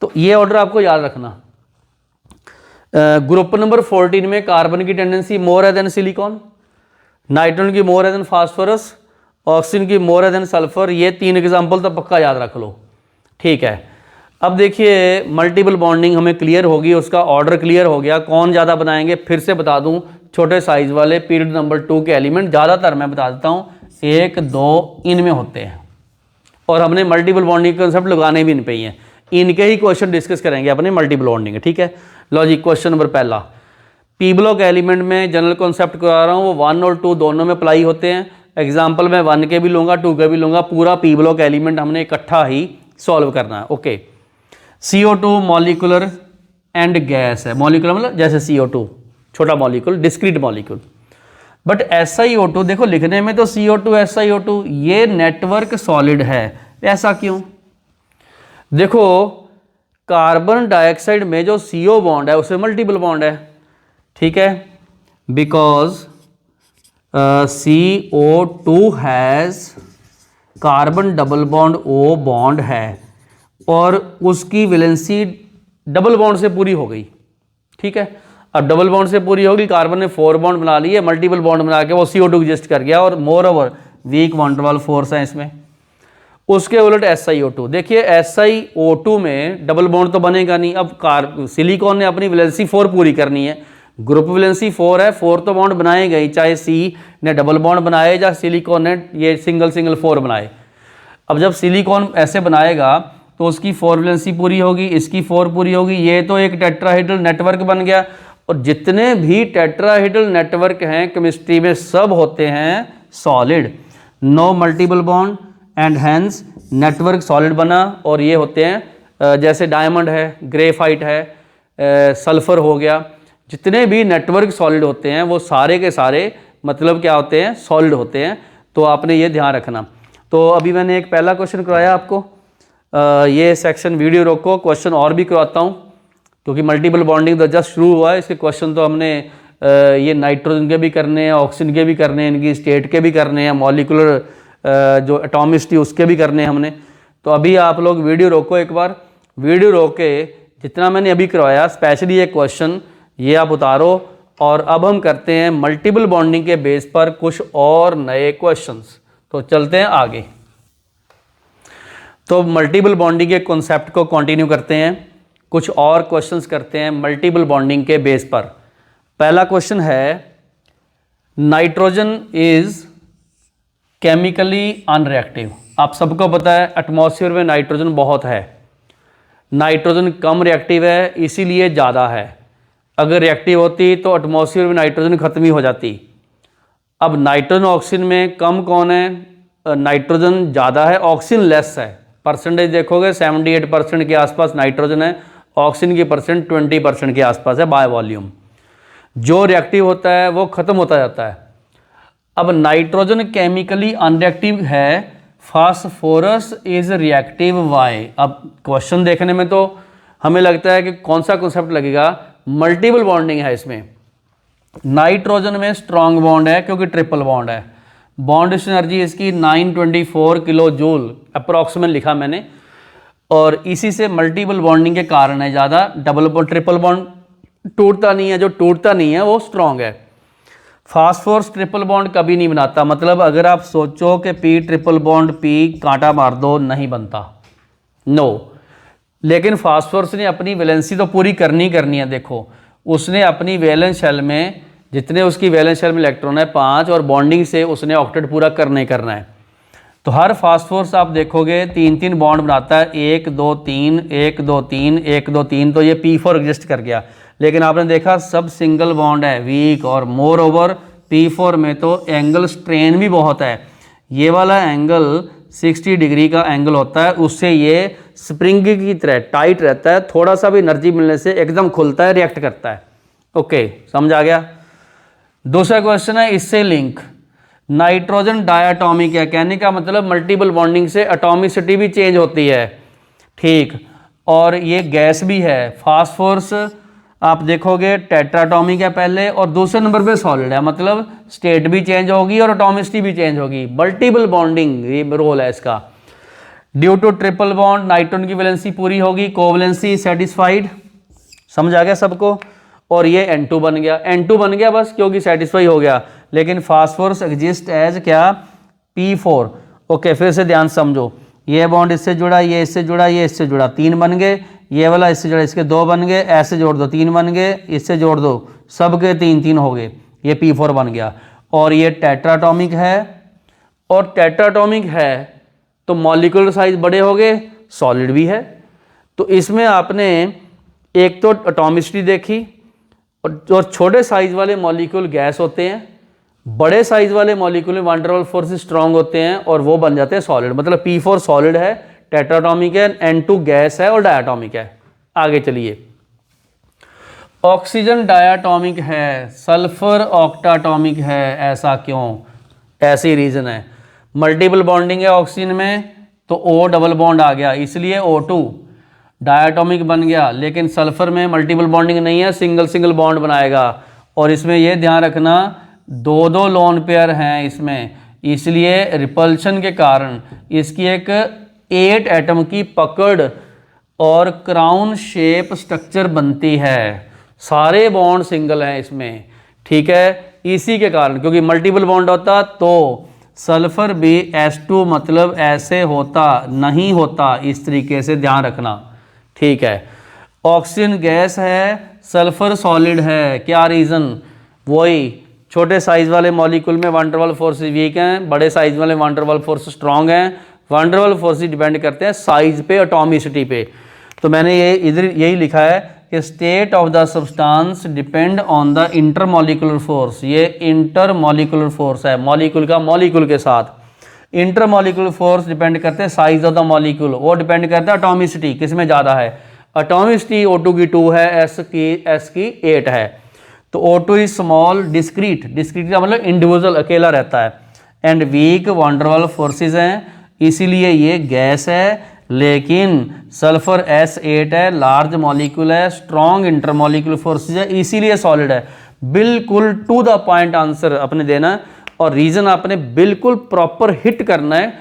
तो ये ऑर्डर आपको याद रखना। ग्रुप नंबर 14 में कार्बन की टेंडेंसी मोर है देन सिलिकॉन, नाइट्रोजन की मोर है देन फास्फोरस, ऑक्सीजन की मोर है देन सल्फर। ये 3 एग्जाम्पल तो पक्का याद रख लो, ठीक है। अब देखिए मल्टीपल बॉन्डिंग हमें क्लियर होगी, उसका ऑर्डर क्लियर हो गया, कौन ज़्यादा बनाएंगे फिर से बता दूं, छोटे साइज वाले पीरियड नंबर 2 के एलिमेंट ज़्यादातर मैं बता देता हूँ 1, 2 इनमें होते हैं, और हमने मल्टीपल बॉन्डिंग कंसेप्ट लगाने भी इन पे ही हैं, इनके ही क्वेश्चन डिस्कस करेंगे अपने मल्टीपल बॉन्डिंग, ठीक है। लो जी, क्वेश्चन नंबर पहला, पी ब्लॉक एलिमेंट में जनरल कॉन्सेप्ट करा रहा हूँ, वो 1 और 2 दोनों में अप्लाई होते हैं। एग्जाम्पल मैं 1 के भी लूँगा, 2 के भी लूँगा, पूरा पी ब्लॉक एलिमेंट हमने इकट्ठा ही सॉल्व करना है। Okay, CO2 molecular and gas है, मॉलिकुलर मतलब जैसे CO2 छोटा molecule, discrete molecule, but SiO2 देखो लिखने में तो CO2 SiO2, ये नेटवर्क सॉलिड है, ऐसा क्यों? देखो कार्बन डाइऑक्साइड में जो CO बॉन्ड है उसमें मल्टीपल बॉन्ड है, ठीक है, because CO2 has carbon double bond O bond है और उसकी वैलेंसी डबल बॉन्ड से पूरी हो गई, ठीक है। अब डबल बॉन्ड से पूरी होगी, कार्बन ने 4 बॉन्ड बना लिए, मल्टीपल बॉन्ड बना के वो CO2 एग्जिस्ट कर गया, और moreover weak van der Waals force है इसमें। उसके उलट SiO2, देखिए SiO2 में डबल बॉन्ड तो बनेगा नहीं। अब सिलिकॉन ने अपनी वैलेंसी 4 पूरी करनी है, ग्रुप वैलेंसी 4 है, 4 तो बॉन्ड बनाएगा ही, चाहे C ने डबल बॉन्ड बनाए या सिलिकॉन ने ये सिंगल 4 बनाए। अब जब सिलिकॉन ऐसे बनाएगा तो उसकी 4 वैलेंसी पूरी होगी, इसकी 4 पूरी होगी, ये तो एक टेट्राहेड्रल नेटवर्क बन गया। और जितने भी टेट्राहेड्रल नेटवर्क हैं केमिस्ट्री में सब होते हैं solid, no multiple bond and hence network solid बना। और ये होते हैं जैसे डायमंड है, ग्रेफाइट है, सल्फर हो गया, जितने भी नेटवर्क सॉलिड होते हैं वो सारे के सारे मतलब क्या होते हैं, सॉलिड होते हैं। तो आपने ये ध्यान रखना। तो अभी मैंने एक पहला क्वेश्चन कराया आपको, ये सेक्शन वीडियो रोको, क्वेश्चन और भी करवाता हूँ क्योंकि मल्टीपल बॉन्डिंग तो जस्ट शुरू हुआ है। इसके क्वेश्चन तो हमने ये नाइट्रोजन के भी करने हैं, ऑक्सीजन के भी करने हैं, इनकी स्टेट के भी करने हैं, मॉलिकुलर जो एटॉमिसिटी उसके भी करने हैं हमने। तो अभी आप लोग वीडियो रोको, एक बार वीडियो रोक के जितना मैंने अभी करवाया स्पेशली ये क्वेश्चन ये आप उतारो, और अब हम करते हैं मल्टीपल बॉन्डिंग के बेस पर कुछ और नए क्वेश्चंस। तो चलते हैं आगे। तो मल्टीपल बॉन्डिंग के कॉन्सेप्ट को कंटिन्यू करते हैं, कुछ और क्वेश्चंस करते हैं मल्टीपल बॉन्डिंग के बेस पर। पहला क्वेश्चन है, नाइट्रोजन इज केमिकली अनरिएक्टिव। आप सबको पता है एटमॉस्फेयर में नाइट्रोजन बहुत है, नाइट्रोजन कम रिएक्टिव है इसीलिए ज़्यादा है। अगर रिएक्टिव होती तो एटमॉस्फेयर में नाइट्रोजन खत्म ही हो जाती। अब नाइट्रोजन ऑक्सीजन में कम कौन है, नाइट्रोजन ज़्यादा है, ऑक्सीजन लेस है। परसेंटेज देखोगे 78% के आसपास नाइट्रोजन है, ऑक्सीजन की परसेंट 20% के आसपास है बाय वॉल्यूम। जो रिएक्टिव होता है वो ख़त्म होता जाता है। अब नाइट्रोजन केमिकली अनरिएक्टिव है, फास्फोरस इज रिएक्टिव वाई। अब क्वेश्चन देखने में तो हमें लगता है कि कौन सा कॉन्सेप्ट लगेगा, मल्टीपल बॉन्डिंग है इसमें। नाइट्रोजन में स्ट्रॉन्ग बॉन्ड है क्योंकि ट्रिपल बॉन्ड है, बॉन्ड एनर्जी इसकी 924 किलो जूल अप्रॉक्सीमेट लिखा मैंने, और इसी से मल्टीपल बॉन्डिंग के कारण है ज़्यादा। डबल बॉन्ड ट्रिपल बॉन्ड टूटता नहीं है, जो टूटता नहीं है वो स्ट्रॉन्ग है। फास्फोरस ट्रिपल बॉन्ड कभी नहीं बनाता, मतलब अगर आप सोचो कि पी ट्रिपल बॉन्ड पी कांटा मार दो नहीं बनता, नो। लेकिन फास्फोरस ने अपनी वैलेंसी तो पूरी करनी है। देखो उसने अपनी वैलेंस शेल में जितने उसकी वैलेंस शेल में इलेक्ट्रॉन है 5, और बॉन्डिंग से उसने ऑक्टेट पूरा करना है। तो हर फास्फोरस आप देखोगे 3-3 बॉन्ड बनाता है, 1 2 3 1 2 3 1 2 3, तो ये P4 एग्जिस्ट कर गया। लेकिन आपने देखा सब सिंगल बॉन्ड है, वीक, और मोर ओवर P4 में तो एंगल स्ट्रेन भी बहुत है। ये वाला एंगल 60 डिग्री का एंगल होता है, उससे ये स्प्रिंग की तरह टाइट रहता है, थोड़ा सा भी एनर्जी मिलने से एकदम खुलता है, रिएक्ट करता है। ओके, समझ आ गया। दूसरा क्वेश्चन है इससे लिंक, नाइट्रोजन डायटॉमिक है, कहने का मतलब मल्टीपल बॉन्डिंग से एटॉमिसिटी भी चेंज होती है, ठीक, और ये गैस भी है। फास्फोरस आप देखोगे टेट्राटॉमिक है पहले, और दूसरे नंबर पे सॉलिड है, मतलब स्टेट भी चेंज होगी और एटॉमिसिटी भी चेंज होगी। मल्टीपल बॉन्डिंग ये रोल है इसका। Due to triple bond nitrogen की वैलेंसी पूरी होगी, कोवैलेंसी सेटिस्फाइड, समझ आ गया सबको। और ये N2 बन गया, N2 बन गया बस क्योंकि सेटिस्फाई हो गया। लेकिन फास्फोरस एग्जिस्ट एज क्या, P4। ओके, फिर से ध्यान समझो, ये बॉन्ड इससे जुड़ा, ये इससे जुड़ा, ये इससे जुड़ा, 3 बन गए, ये वाला इससे जुड़ा, इसके 2 बन गए, ऐसे जोड़ दो 3 बन गए, इससे जोड़ दो, सबके 3-3 हो गए, ये P4 बन गया। और ये टेट्राटॉमिक है, और टेट्राटॉमिक है तो मॉलिक्यूलर साइज बड़े हो गए, सॉलिड भी है। तो इसमें आपने एक तो एटॉमिसिटी देखी, और छोटे साइज वाले मॉलिक्यूल गैस होते हैं, बड़े साइज वाले मॉलिक्यूल में van der Waals force strong होते हैं और वो बन जाते हैं सॉलिड। मतलब P4 सॉलिड है, टेट्राटॉमिक है, N2 गैस है और डायटॉमिक है। आगे चलिए, ऑक्सीजन डायटॉमिक है, सल्फर ऑक्टाटॉमिक है, ऐसा क्यों? ऐसी रीजन है, मल्टीपल बॉन्डिंग है ऑक्सीजन में तो O डबल बॉन्ड आ गया, इसलिए O2 डायटॉमिक बन गया। लेकिन सल्फर में मल्टीपल बॉन्डिंग नहीं है, सिंगल सिंगल बॉन्ड बनाएगा। और इसमें यह ध्यान रखना 2-2 लोन पेयर हैं इसमें, इसलिए रिपल्शन के कारण इसकी एक 8 एटम की पकड़ और क्राउन शेप स्ट्रक्चर बनती है। सारे बॉन्ड सिंगल हैं इसमें, ठीक है, इसी के कारण, क्योंकि मल्टीपल बॉन्ड होता तो सल्फर भी S2 मतलब ऐसे होता, नहीं होता, इस तरीके से ध्यान रखना, ठीक है। ऑक्सीजन गैस है, सल्फर सॉलिड है, क्या रीज़न? वही छोटे साइज वाले मॉलिक्यूल में van der Waals force week हैं, बड़े साइज वाले van der Waals force strong हैं। Van der Waals force depend करते हैं साइज पे, एटॉमिसिटी पे। तो मैंने ये इधर यही लिखा है कि state of the substance depend on the intermolecular force. ये इंटरमॉलिक्यूलर फोर्स है, मॉलिक्यूल का मॉलिक्यूल के साथ। इंटरमॉलिक्यूलर फोर्स डिपेंड करते हैं साइज ऑफ द मॉलिक्यूल, वो डिपेंड करता है एटॉमिसिटी, किस में ज़्यादा है। एटॉमिसिटी O2 की 2 है, S की 8 है। तो O2 is small, discrete, discrete का मतलब इंडिविजुअल, अकेला रहता है, and weak van der Waals forces हैं, इसीलिए ये गैस है। लेकिन सल्फर S8 है, लार्ज मॉलिक्यूल है, स्ट्रॉन्ग इंटरमॉलिक्यूलर फोर्सेज है, इसीलिए सॉलिड है। बिल्कुल टू द पॉइंट आंसर अपने देना है, और रीजन आपने बिल्कुल प्रॉपर हिट करना है।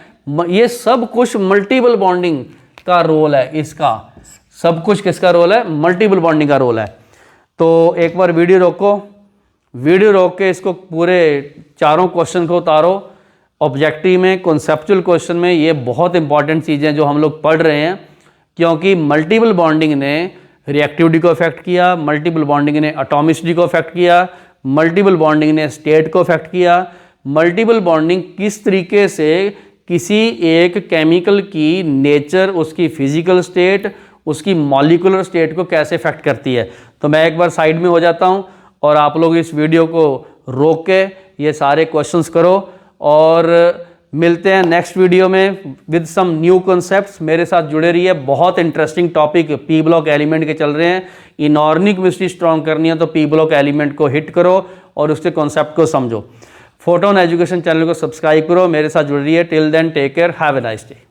ये सब कुछ मल्टीपल बॉन्डिंग का रोल है इसका, सब कुछ किसका रोल है? मल्टीपल बॉन्डिंग का रोल है। तो एक बार वीडियो रोको, वीडियो रोक के इसको पूरे चारों क्वेश्चन को उतारो। ऑब्जेक्टिव में, कॉन्सेप्चुअल क्वेश्चन में ये बहुत इंपॉर्टेंट चीज़ें जो हम लोग पढ़ रहे हैं, क्योंकि मल्टीपल बॉन्डिंग ने रिएक्टिविटी को अफेक्ट किया, मल्टीपल बॉन्डिंग ने एटॉमिसिटी को अफेक्ट किया, मल्टीपल बॉन्डिंग ने स्टेट को अफेक्ट किया। मल्टीपल बॉन्डिंग किस तरीके से किसी एक केमिकल की नेचर, उसकी फिजिकल स्टेट, उसकी मॉलिक्यूलर स्टेट को कैसे अफेक्ट करती है। तो मैं एक बार साइड में हो जाता हूं और आप लोग इस वीडियो को रोक के ये सारे क्वेश्चंस करो, और मिलते हैं नेक्स्ट वीडियो में विद सम न्यू कॉन्सेप्ट्स। मेरे साथ जुड़े रहिए, बहुत interesting topic P block element के चल रहे हैं। इनऑर्गेनिक केमिस्ट्री स्ट्रॉन्ग करनी है तो P ब्लॉक एलिमेंट को हिट करो और उसके कॉन्सेप्ट को समझो। फोटोन एजुकेशन चैनल को सब्सक्राइब करो, मेरे साथ जुड़ रही है। Till then take care, have a nice day.